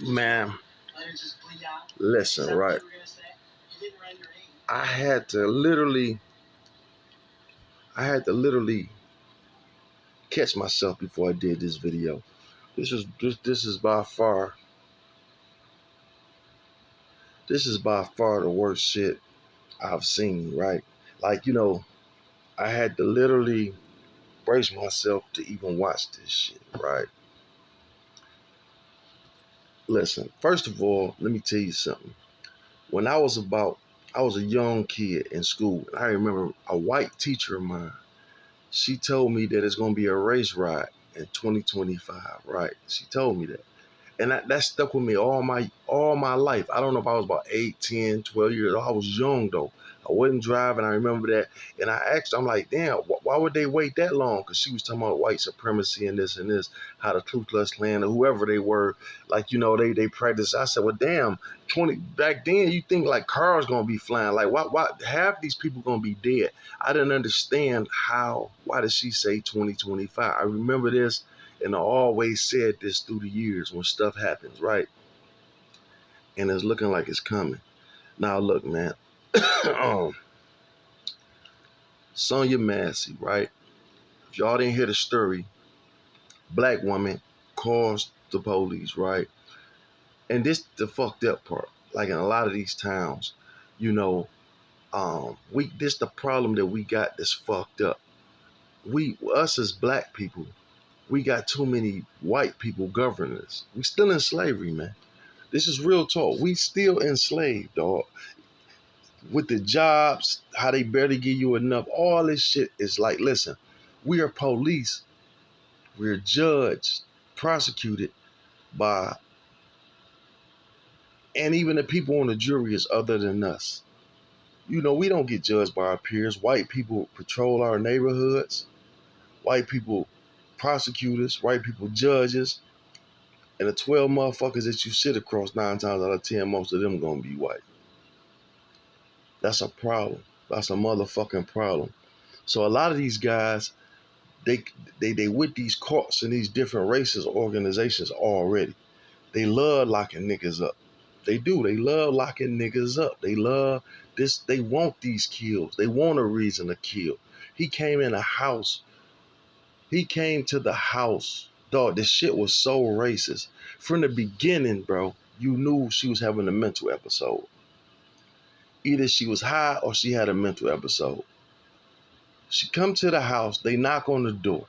Man, listen, right? I had to literally catch myself before I did this video. This is by far the worst shit I've seen, right? Like, I had to literally brace myself to even watch this shit, right? Listen, first of all, let me tell you something. When I was a young kid in school, I remember a white teacher of mine. She told me that it's gonna be a race ride in 2025, right? She told me that. And that stuck with me all my life. I don't know if I was about 8, 10, 12 years old. I was young though. I wasn't driving. I remember that. And I asked her, I'm like, damn, why would they wait that long? Because she was talking about white supremacy and this, how the Ku Klux Klan or whoever they were, like, they practice. I said, well, damn, back then you think like cars gonna be flying. Like, why half these people gonna be dead? I didn't understand why did she say 2025? I remember this. And I always said this through the years when stuff happens, right? And it's looking like it's coming. Now, look, man. Sonya Massey, right? If y'all didn't hear the story, black woman calls the police, right? And this the fucked up part. Like in a lot of these towns, this the problem that we got that's fucked up. Us as black people, we got too many white people governing us. We still in slavery, man. This is real talk. We still enslaved, dog. With the jobs, how they barely give you enough. All this shit is like, listen, we are police. We're judged, prosecuted by, and even the people on the jury is other than us. We don't get judged by our peers. White people patrol our neighborhoods. White people prosecute us. White people judge us. And the 12 motherfuckers that you sit across 9 times out of 10, most of them gonna be white. That's a problem. That's a motherfucking problem. So a lot of these guys, they with these courts and these different races, organizations already. They love locking niggas up. They do. They love locking niggas up. They love this. They want these kills. They want a reason to kill. He came in a house. He came to the house. Dog, this shit was so racist. From the beginning, bro, you knew she was having a mental episode. Either she was high or she had a mental episode. She come to the house. They knock on the door.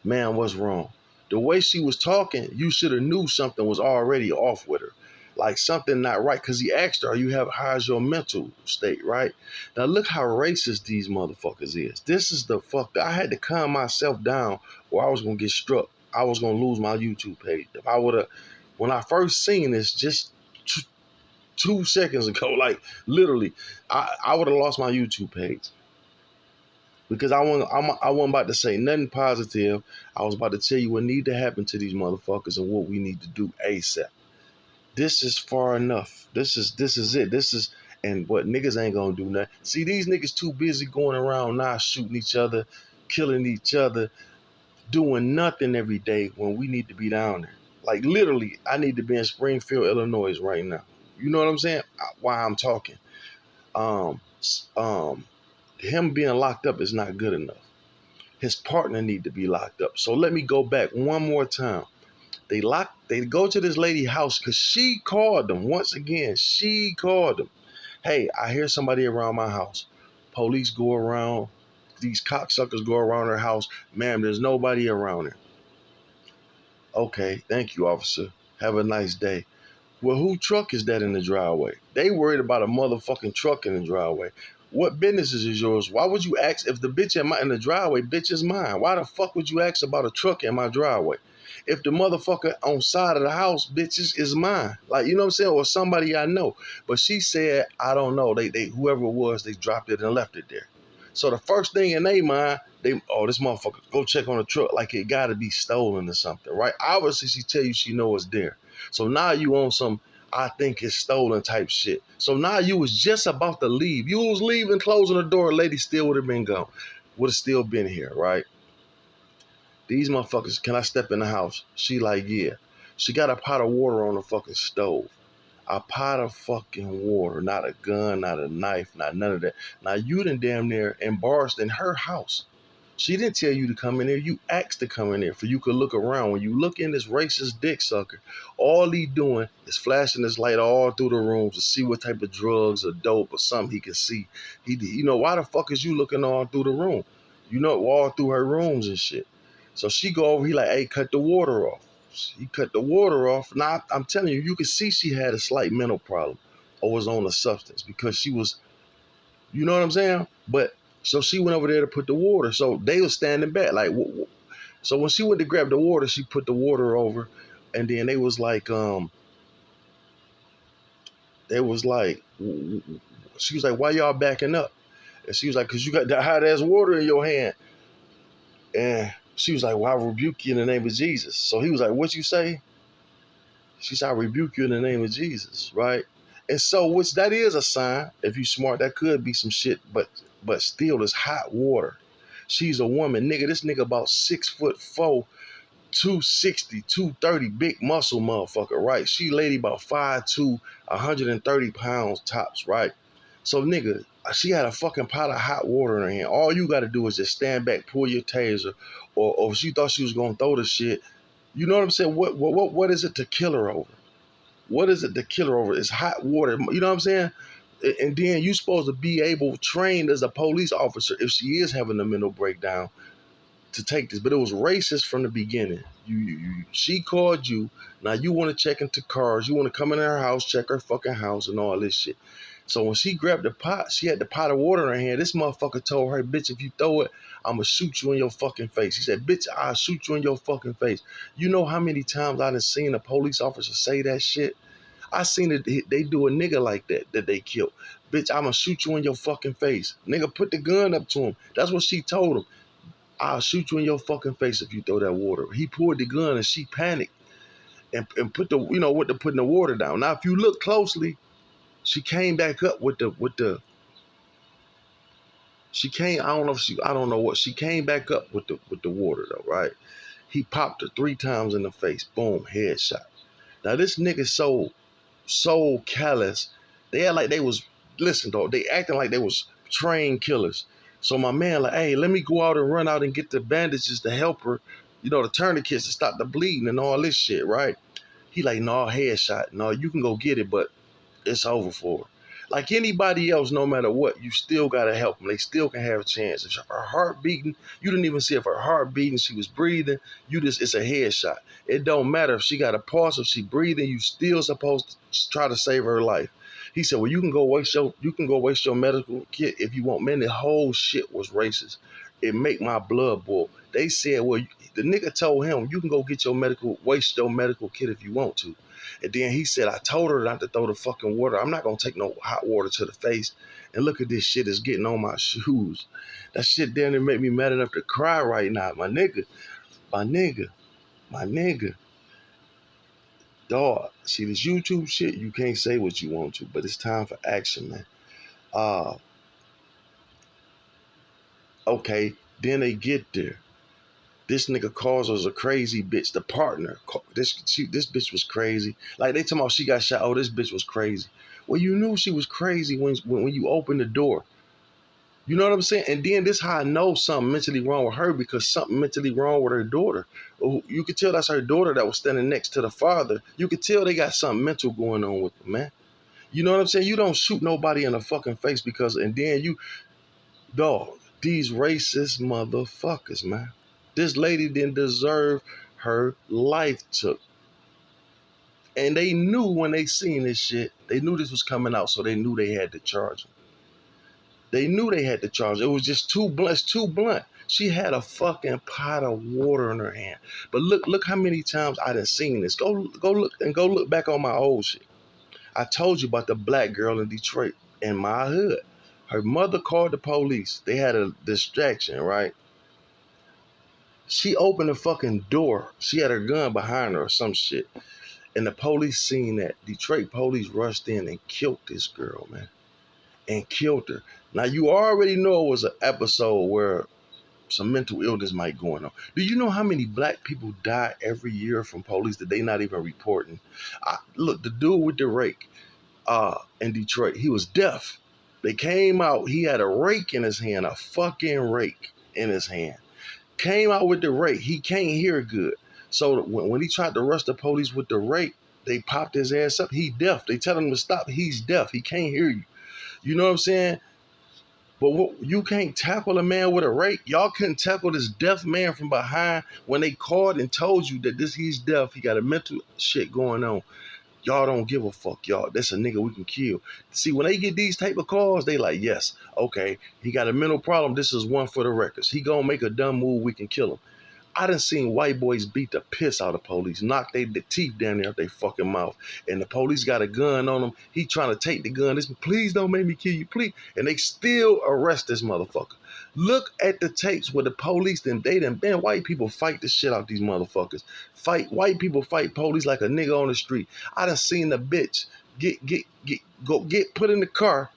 Man, what's wrong? The way she was talking, you should have knew something was already off with her. Like something not right. Because he asked her, how's your mental state, right? Now look how racist these motherfuckers is. This is the fuck. I had to calm myself down or I was going to get struck. I was going to lose my YouTube page. If I would have, when I first seen this, just 2 seconds ago, like literally, I would have lost my YouTube page. Because I wasn't about to say nothing positive. I was about to tell you what need to happen to these motherfuckers and what we need to do ASAP. This is far enough. This is it. And what niggas ain't gonna do nothing. See, these niggas too busy going around now shooting each other, killing each other, doing nothing every day when we need to be down there. Like literally, I need to be in Springfield, Illinois right now. You know what I'm saying? Why I'm talking. Him being locked up is not good enough. His partner need to be locked up. So let me go back one more time. They go to this lady's house because she called them. Once again, she called them. Hey, I hear somebody around my house. Police go around. These cocksuckers go around her house. Ma'am, there's nobody around her. Okay, thank you, officer. Have a nice day. Well, who truck is that in the driveway? They worried about a motherfucking truck in the driveway. What businesses is yours? Why would you ask if the bitch in the driveway, bitch is mine? Why the fuck would you ask about a truck in my driveway? If the motherfucker on side of the house, bitches, is mine. Like, you know what I'm saying? Or somebody I know. But she said, I don't know. They whoever it was, they dropped it and left it there. So the first thing in their mind, this motherfucker, go check on the truck like it gotta be stolen or something, right? Obviously, she tell you she know it's there. So now you on some I think it's stolen type shit. So now you was just about to leave. You was leaving, closing the door, lady still would have been gone. Would have still been here, right? These motherfuckers, can I step in the house? She like, yeah. She got a pot of water on the fucking stove. A pot of fucking water, not a gun, not a knife, not none of that. Now you done damn near embarrassed in her house. She didn't tell you to come in there. You asked to come in there for you could look around. When you look in this racist dick sucker, all he doing is flashing his light all through the rooms to see what type of drugs or dope or something he can see. Why the fuck is you looking all through the room? All through her rooms and shit. So she go over, he like, hey, cut the water off. He cut the water off. Now, I'm telling you, you could see she had a slight mental problem or was on a substance because she was, you know what I'm saying? But so she went over there to put the water. So they was standing back. Like, so when she went to grab the water, she put the water over. And then they was like, she was like, why y'all backing up? And she was like, because you got that hot ass water in your hand. And she was like, well, I rebuke you in the name of Jesus. So he was like, what you say? She said, I rebuke you in the name of Jesus, right? And so, which that is a sign. If you smart, that could be some shit, but still, it's hot water. She's a woman, nigga. This nigga about 6'4", 260, 230, big muscle motherfucker, right? She lady about 5'2", 130 pounds tops, right? So, nigga, she had a fucking pot of hot water in her hand. All you got to do is just stand back, pull your taser, or if she thought she was gonna throw the shit. You know what I'm saying? What is it to kill her over? What is it to kill her over? It's hot water. You know what I'm saying? And then you supposed to be able, trained as a police officer, if she is having a mental breakdown, to take this. But it was racist from the beginning. She called you. Now you want to check into cars. You want to come in her house, check her fucking house, and all this shit. So when she grabbed the pot, she had the pot of water in her hand. This motherfucker told her, bitch, if you throw it, I'm going to shoot you in your fucking face. He said, bitch, I'll shoot you in your fucking face. You know how many times I done seen a police officer say that shit? I seen it. They do a nigga like that they killed. Bitch, I'm going to shoot you in your fucking face. Nigga put the gun up to him. That's what she told him. I'll shoot you in your fucking face if you throw that water. He pulled the gun and she panicked and put went to putting the water down. Now, if you look closely, she came back up she came, I don't know what, she came back up with the water though, right? He popped her 3 times in the face. Boom, headshot. Now this nigga so callous. They act like they was, listen though, they acting like they was trained killers. So my man like, hey, let me go out and run out and get the bandages to help her, the tourniquets to stop the bleeding and all this shit, right? He like, no, headshot. No, you can go get it, but it's over for her. Like anybody else, no matter what, you still gotta help them. They still can have a chance. If her heart beating, you didn't even see if her heart beating, she was breathing. It's a headshot. It don't matter if she got a pulse, if she breathing, you still supposed to try to save her life. He said, well, you can go waste your medical kit if you want. Man, the whole shit was racist. It make my blood boil. They said, well, the nigga told him, you can go waste your medical kit if you want to. And then he said, I told her not to throw the fucking water. I'm not going to take no hot water to the face. And look at this shit, it's getting on my shoes. That shit down there make me mad enough to cry right now. My nigga. Dog, see this YouTube shit, you can't say what you want to, but it's time for action, man. Uh, okay, then they get there. This nigga calls us a crazy bitch. The partner, this bitch was crazy. Like they talking about she got shot. Oh, this bitch was crazy. Well, you knew she was crazy when you opened the door. You know what I'm saying? And then this how I know something mentally wrong with her, because something mentally wrong with her daughter. You could tell that's her daughter that was standing next to the father. You could tell they got something mental going on with them, man. You know what I'm saying? You don't shoot nobody in the fucking face and then dog, these racist motherfuckers, man. This lady didn't deserve her life took. And they knew when they seen this shit, they knew this was coming out, so they knew they had to charge him. They knew they had to charge. It was just too blunt. It's too blunt. She had a fucking pot of water in her hand. But look how many times I done seen this. Go look back on my old shit. I told you about the black girl in Detroit in my hood. Her mother called the police. They had a distraction, right? She opened the fucking door. She had her gun behind her or some shit. And the police seen that. Detroit police rushed in and killed this girl, man. And killed her. Now you already know it was an episode where some mental illness might going on. Do you know how many black people die every year from police that they not even reporting? Look, the dude with the rake in Detroit, he was deaf. They came out, he had a rake in his hand, a fucking rake in his hand. Came out with the rake. He can't hear good. So when he tried to rush the police with the rake, they popped his ass up. He deaf. They tell him to stop. He's deaf. He can't hear you. You know what I'm saying? But you can't tackle a man with a rake. Y'all couldn't tackle this deaf man from behind when they called and told you that he's deaf. He got a mental shit going on. Y'all don't give a fuck, y'all. That's a nigga we can kill. See, when they get these type of calls, they like, yes, okay, he got a mental problem. This is one for the records. He gonna make a dumb move, we can kill him. I done seen white boys beat the piss out of police, knock the teeth down there out their fucking mouth. And the police got a gun on him. He trying to take the gun. This, please don't make me kill you, please. And they still arrest this motherfucker. Look at the tapes where the police man, white people fight the shit out these motherfuckers. White people fight police like a nigga on the street. I done seen the bitch get put in the car,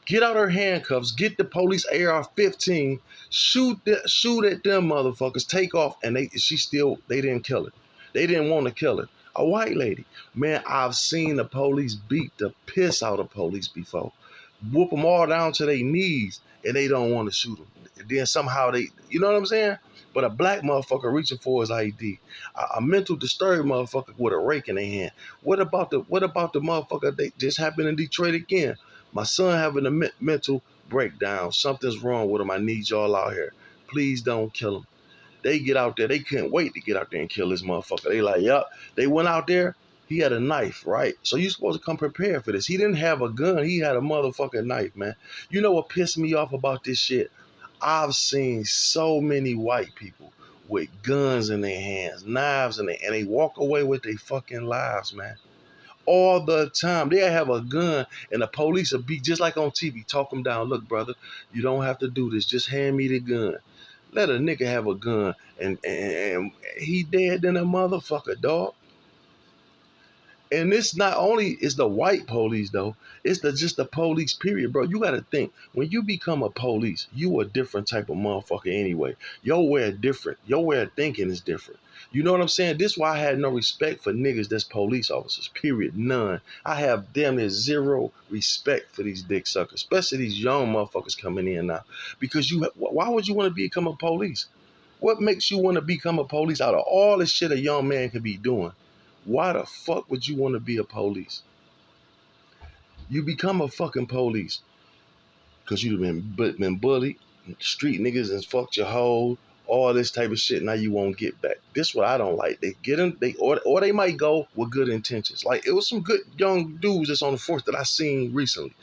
get out her handcuffs, get the police AR-15, shoot at them motherfuckers, take off, and they didn't kill her. They didn't want to kill her. A white lady. Man, I've seen the police beat the piss out of police before. Whoop them all down to their knees, and they don't want to shoot them. And then somehow you know what I'm saying? But a black motherfucker reaching for his ID, a mental disturbed motherfucker with a rake in their hand. What about the motherfucker that just happened in Detroit again? My son having a mental breakdown. Something's wrong with him. I need y'all out here. Please don't kill him. They get out there. They couldn't wait to get out there and kill this motherfucker. They like, yup. They went out there. He had a knife, right? So you supposed to come prepared for this. He didn't have a gun. He had a motherfucking knife, man. You know what pissed me off about this shit? I've seen so many white people with guns in their hands, knives in and they walk away with their fucking lives, man. All the time. They have a gun and the police will be just like on TV, talk them down. Look, brother, you don't have to do this. Just hand me the gun. Let a nigga have a gun and he dead than a motherfucker, dog. And this not only is the white police though, it's just the police period, bro. You gotta think, when you become a police, you a different type of motherfucker anyway. Your way of different. Your way of thinking is different. You know what I'm saying? This is why I had no respect for niggas that's police officers, period, none. I have damn near zero respect for these dick suckers, especially these young motherfuckers coming in now. Because why would you want to become a police? What makes you want to become a police out of all the shit a young man could be doing? Why the fuck would you want to be a police? You become a fucking police because you've been bullied, street niggas and fucked your hoe, all this type of shit. Now you won't get back. This what I don't like. They get them, or they might go with good intentions. Like it was some good young dudes that's on the force that I seen recently.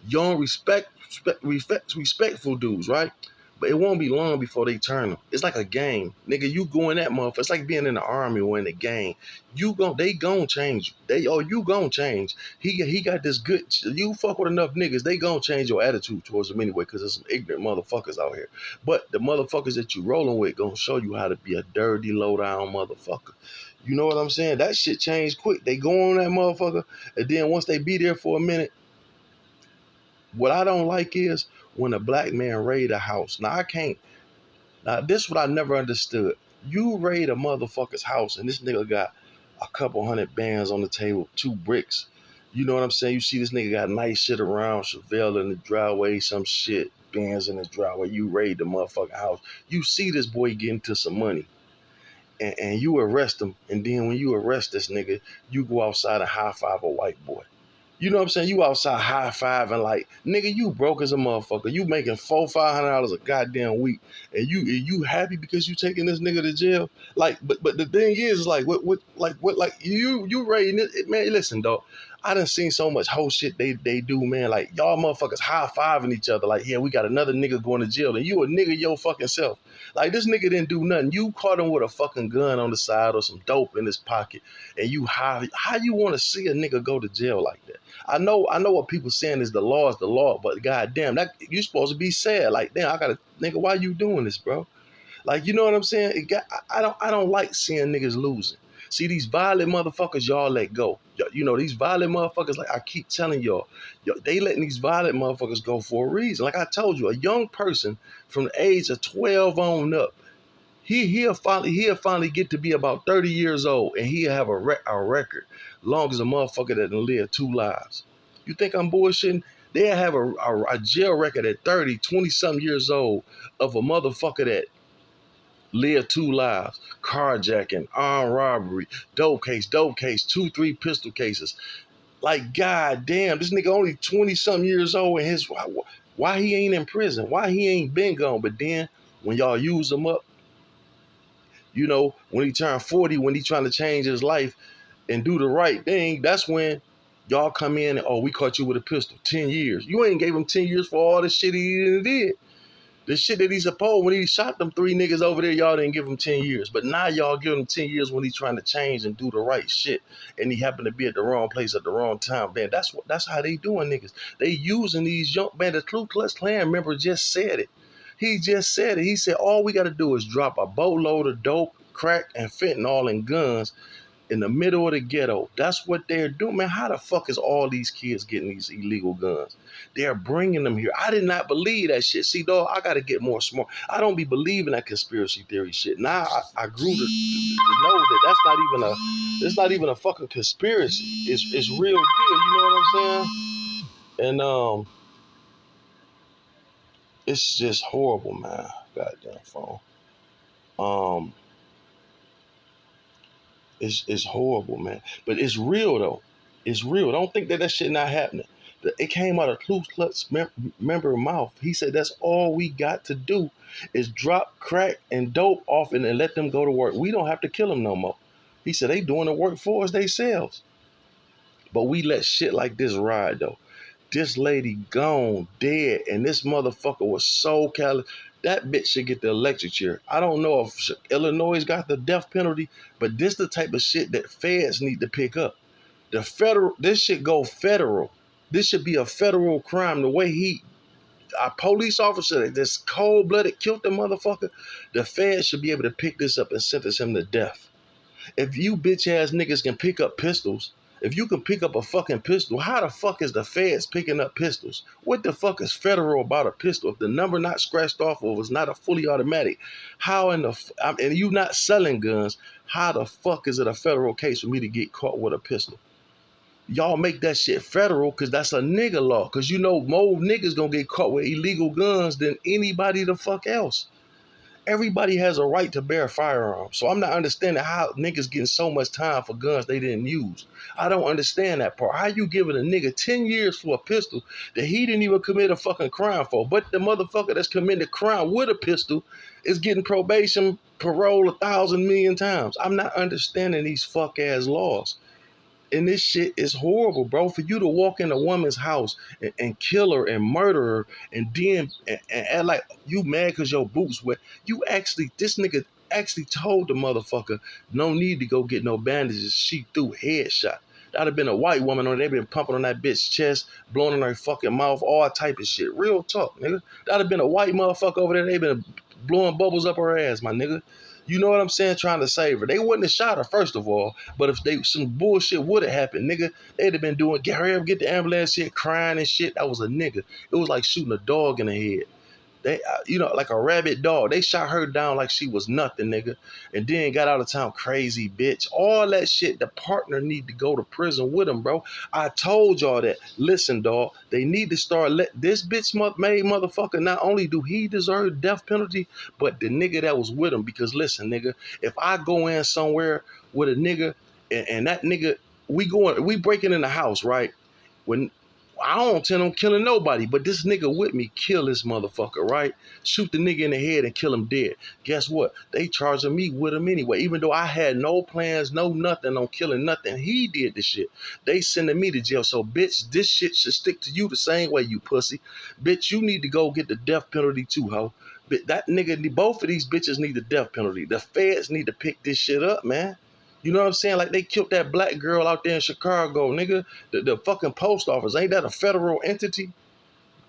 Young, respectful dudes, right? But it won't be long before they turn them. It's like a game. Nigga, you go in that motherfucker. It's like being in the army or in the game. They gon' change you. You gon' change. He got this good, you fuck with enough niggas, they gon' change your attitude towards them anyway, because there's some ignorant motherfuckers out here. But the motherfuckers that you rolling with gonna show you how to be a dirty, low down motherfucker. You know what I'm saying? That shit changed quick. They go on that motherfucker, and then once they be there for a minute, what I don't like is when a black man raid a house. Now this what I never understood. You raid a motherfucker's house and this nigga got a couple hundred bands on the table, 2 bricks. You know what I'm saying? You see this nigga got nice shit around, Chevelle in the driveway, some shit, bands in his driveway. You raid the motherfucking house. You see this boy getting to some money. And you arrest him. And then when you arrest this nigga, you go outside and high five a white boy. You know what I'm saying? You outside high five and like, nigga, you broke as a motherfucker. You making $400-500 a goddamn week, and you happy because you taking this nigga to jail? Like, but the thing is, like, you raiding it, man. Listen, dog. I done seen so much whole shit they do, man. Like y'all motherfuckers high fiving each other. Like, yeah, we got another nigga going to jail, and you a nigga your fucking self. Like this nigga didn't do nothing. You caught him with a fucking gun on the side or some dope in his pocket, and you how you want to see a nigga go to jail like that? I know what people saying is the law, but goddamn, that you supposed to be sad. Like, damn, I gotta, nigga, why you doing this, bro? Like, you know what I'm saying? I don't like seeing niggas losing. See, these violent motherfuckers, y'all let go. You know, these violent motherfuckers, like I keep telling y'all, they letting these violent motherfuckers go for a reason. Like I told you, a young person from the age of 12 on up, he'll finally get to be about 30 years old, and he'll have a record long as a motherfucker that done lived 2 lives. You think I'm bullshitting? They'll have a jail record at 30, 20 something years old of a motherfucker that lived 2 lives: carjacking, armed robbery, dope case, 2, 3 pistol cases. Like, god damn, this nigga only 20 something years old, and why he ain't in prison? Why he ain't been gone? But then when y'all use him up, you know, when he turned 40, when he trying to change his life and do the right thing, that's when y'all come in and, oh, we caught you with a pistol. 10 years. You ain't gave him 10 years for all the shit he did. The shit that he supposed, when he shot them 3 niggas over there, y'all didn't give him 10 years. But now y'all give him 10 years when he's trying to change and do the right shit. And he happened to be at the wrong place at the wrong time. Man, that's how they doing niggas. They using these young, man, the Ku Klux Klan member just said it. He just said it. He said, all we got to do is drop a boatload of dope, crack, and fentanyl and guns in the middle of the ghetto. That's what they're doing. Man, how the fuck is all these kids getting these illegal guns? They're bringing them here. I did not believe that shit. See, dog, I got to get more smart. I don't be believing that conspiracy theory shit. Now I grew to know that it's not even a fucking conspiracy. It's real deal. You know what I'm saying? And it's just horrible, man. Goddamn phone. Um, it's horrible, man. But it's real though. It's real. Don't think that shit not happening. It came out of Ku Klux member mouth. He said that's all we got to do is drop crack and dope off and let them go to work. We don't have to kill them no more. He said they doing the work for us themselves. But we let shit like this ride though. This lady gone, dead, and this motherfucker was so callous. That bitch should get the electric chair. I don't know if Illinois got the death penalty, but this the type of shit that feds need to pick up. This should go federal. This should be a federal crime. The way a police officer that just cold-blooded killed the motherfucker, the feds should be able to pick this up and sentence him to death. If you bitch ass niggas can pick up pistols, if you can pick up a fucking pistol, how the fuck is the feds picking up pistols? What the fuck is federal about a pistol? If the number not scratched off or it's not a fully automatic, how in the and you not selling guns, how the fuck is it a federal case for me to get caught with a pistol? Y'all make that shit federal because that's a nigga law. Because you know more niggas gonna get caught with illegal guns than anybody the fuck else. Everybody has a right to bear a firearm. So I'm not understanding how niggas getting so much time for guns they didn't use. I don't understand that part. How you giving a nigga 10 years for a pistol that he didn't even commit a fucking crime for? But the motherfucker that's committed a crime with a pistol is getting probation, parole 1,000 million times. I'm not understanding these fuck ass laws. And this shit is horrible, bro. For you to walk in a woman's house and kill her and murder her and then and act like you mad because your boots wet. This nigga actually told the motherfucker no need to go get no bandages. She threw headshot. That'd have been a white woman on there. They been pumping on that bitch's chest, blowing in her fucking mouth, all type of shit. Real talk, nigga. That'd have been a white motherfucker over there. They been blowing bubbles up her ass, my nigga. You know what I'm saying? Trying to save her. They wouldn't have shot her, first of all. But if some bullshit would have happened, nigga, they'd have been doing, hurry up, get the ambulance shit, crying and shit. That was a nigga. It was like shooting a dog in the head. They, like a rabid dog. They shot her down like she was nothing, nigga. And then got out of town, crazy bitch. All that shit, the partner need to go to prison with him, bro. I told y'all that. Listen, dog, they need to start this bitch made motherfucker, not only do he deserve death penalty, but the nigga that was with him. Because listen, nigga, if I go in somewhere with a nigga and that nigga, we breaking in the house, right? When I don't intend on killing nobody, but this nigga with me kill this motherfucker, right? Shoot the nigga in the head and kill him dead. Guess what? They charging me with him anyway. Even though I had no plans, no nothing on killing nothing, he did the shit. They sending me to jail. So, bitch, this shit should stick to you the same way, you pussy. Bitch, you need to go get the death penalty too, ho. But that nigga, both of these bitches need the death penalty. The feds need to pick this shit up, man. You know what I'm saying? Like they killed that black girl out there in Chicago, nigga. The fucking post office. Ain't that a federal entity?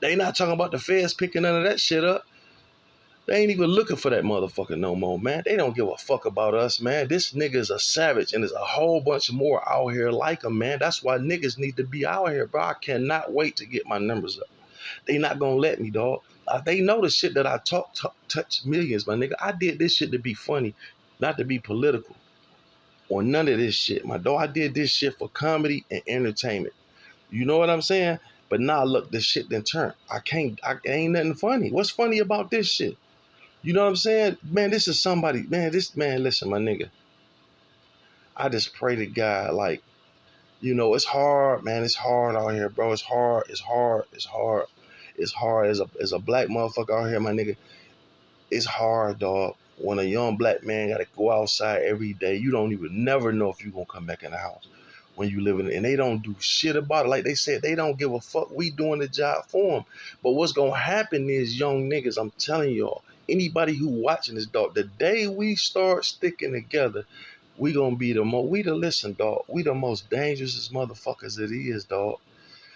They not talking about the feds picking none of that shit up. They ain't even looking for that motherfucker no more, man. They don't give a fuck about us, man. This nigga's a savage, and there's a whole bunch more out here like him, man. That's why niggas need to be out here, bro. I cannot wait to get my numbers up. They not gonna let me, dog. They know the shit that I touch millions, my nigga. I did this shit to be funny, not to be political or none of this shit, my dog. I did this shit for comedy and entertainment. You know what I'm saying? But now look, this shit done turned. I ain't nothing funny. What's funny about this shit? You know what I'm saying? Man, this is somebody, man, listen, my nigga. I just pray to God, like, it's hard, man. It's hard out here, bro. It's hard. It's hard. It's hard. It's hard as a black motherfucker out here, my nigga. It's hard, dog. When a young black man gotta go outside every day, you don't even never know if you gonna come back in the house when you live in it. And they don't do shit about it. Like they said, they don't give a fuck. We doing the job for them. But what's gonna happen is, young niggas, I'm telling y'all, anybody who watching this, dog, the day we start sticking together, we gonna be listen, dog, we the most dangerous motherfuckers it is, dog.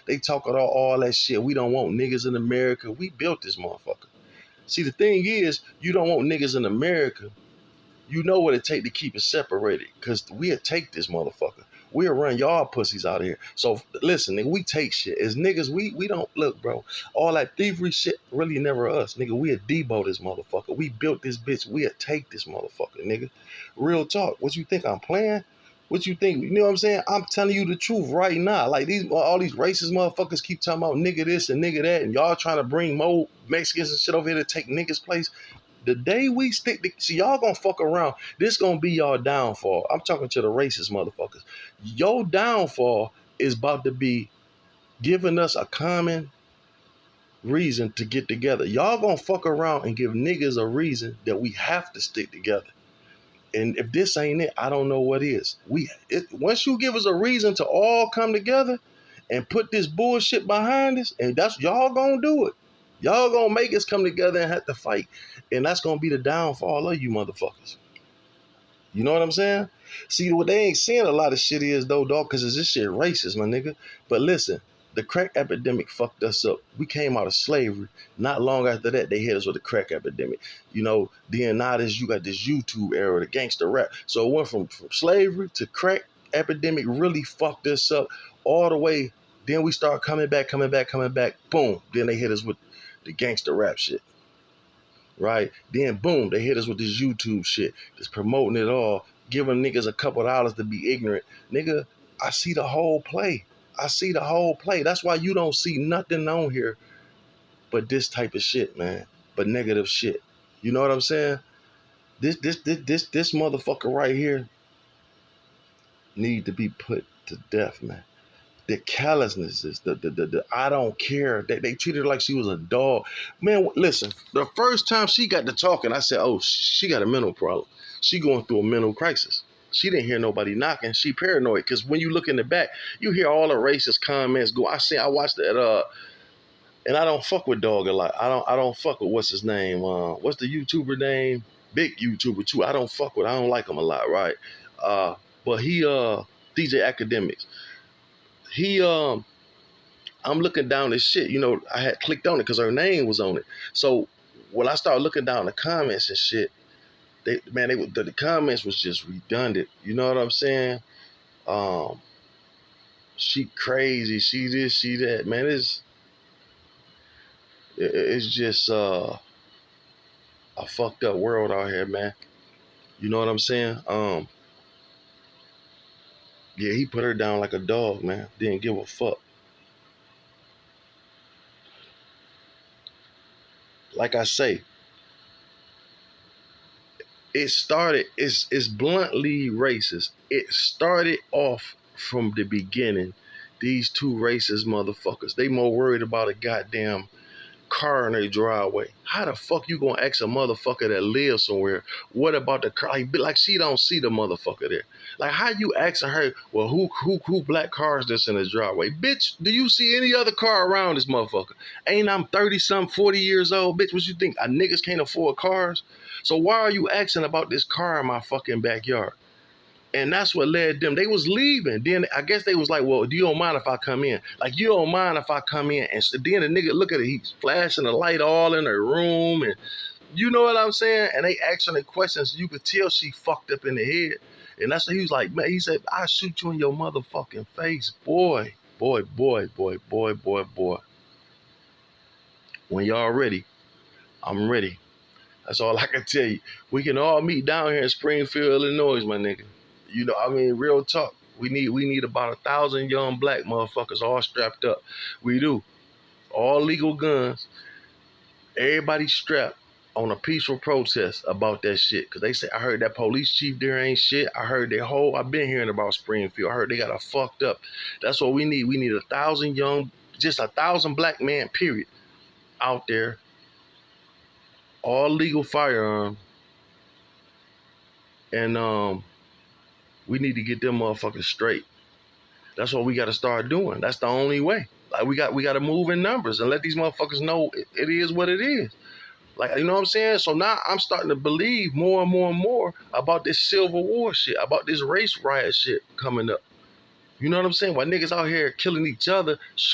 They talk about all that shit. We don't want niggas in America. We built this motherfucker. See, the thing is, you don't want niggas in America. You know what it take to keep it separated, because we'll take this motherfucker. We'll run y'all pussies out of here. So listen, nigga, we take shit. As niggas, we don't look, bro. All that thievery shit really never us, nigga. We'll debo this motherfucker. We built this bitch. We'll take this motherfucker, nigga. Real talk. What you think I'm playing? What you think? You know what I'm saying? I'm telling you the truth right now. Like all these racist motherfuckers keep talking about nigga this and nigga that, and y'all trying to bring more Mexicans and shit over here to take niggas' place. The day we see, y'all gonna fuck around. This gonna be y'all downfall. I'm talking to the racist motherfuckers. Your downfall is about to be giving us a common reason to get together. Y'all gonna fuck around and give niggas a reason that we have to stick together. And if this ain't it, I don't know what is. Once you give us a reason to all come together and put this bullshit behind us, and that's y'all gonna do it. Y'all gonna make us come together and have to fight. And that's gonna be the downfall of you motherfuckers. You know what I'm saying? See, what they ain't seeing a lot of shit is, though, dog, because this shit racist, my nigga. But listen, the crack epidemic fucked us up. We came out of slavery. Not long after that, they hit us with the crack epidemic. Then now you got this YouTube era, the gangster rap. So it went from slavery to crack epidemic, really fucked us up all the way. Then we start coming back. Boom. Then they hit us with the gangster rap shit. Right? Then boom, they hit us with this YouTube shit, just promoting it all, giving niggas a couple dollars to be ignorant. Nigga, I see the whole play. That's why you don't see nothing on here but this type of shit, man. But negative shit. You know what I'm saying? This motherfucker right here need to be put to death, man. The callousnesses, the I don't care. They treated her like she was a dog. Man, listen, the first time she got to talking, I said, oh, she got a mental problem. She going through a mental crisis. She didn't hear nobody knocking. She paranoid, because when you look in the back, you hear all the racist comments go. I watched that, and I don't fuck with dog a lot. I don't fuck with what's his name. What's the YouTuber name? Big YouTuber too. I don't like him a lot, right? But he DJ Academics. He I'm looking down this shit. I had clicked on it because her name was on it. So when I started looking down the comments and shit, the comments was just redundant. You know what I'm saying? She crazy. She this, she that. Man, it's just a fucked up world out here, man. You know what I'm saying? Yeah, he put her down like a dog, man. Didn't give a fuck. Like I say, it's bluntly racist. It started off from the beginning. These two racist motherfuckers, they more worried about a goddamn car in their driveway. How the fuck you gonna ask a motherfucker that lives somewhere, what about the car? Like she don't see the motherfucker there. Like, how you asking her, well, who black cars this in his driveway? Bitch, do you see any other car around this motherfucker? Ain't I'm 30-something, 40 years old, bitch? What you think? Niggas can't afford cars? So why are you asking about this car in my fucking backyard? And that's what led them. They was leaving. Then I guess they was like, well, do you don't mind if I come in? Like, you don't mind if I come in? And so then the nigga, look at it, he's flashing the light all in her room. And You know what I'm saying? And they asking the questions. You could tell she fucked up in the head. And that's what he was like, man. He said, "I shoot you in your motherfucking face, boy, boy, boy, boy, boy, boy, boy. When y'all ready, I'm ready." That's all I can tell you. We can all meet down here in Springfield, Illinois, my nigga. You know, I mean, real talk. We need about 1,000 young black motherfuckers all strapped up. We do. All legal guns. Everybody strapped on a peaceful protest about that shit. Cause they say, I heard that police chief there ain't shit. I heard I've been hearing about Springfield. I heard they got a fucked up. That's what we need. We need 1,000 just 1,000 black men, period, out there. All legal firearms. And we need to get them motherfuckers straight. That's what we got to start doing. That's the only way. Like we got to move in numbers and let these motherfuckers know it is what it is. Like, you know what I'm saying? So now I'm starting to believe more and more and more about this Civil War shit, about this race riot shit coming up. You know what I'm saying? Why niggas out here killing each other, shooting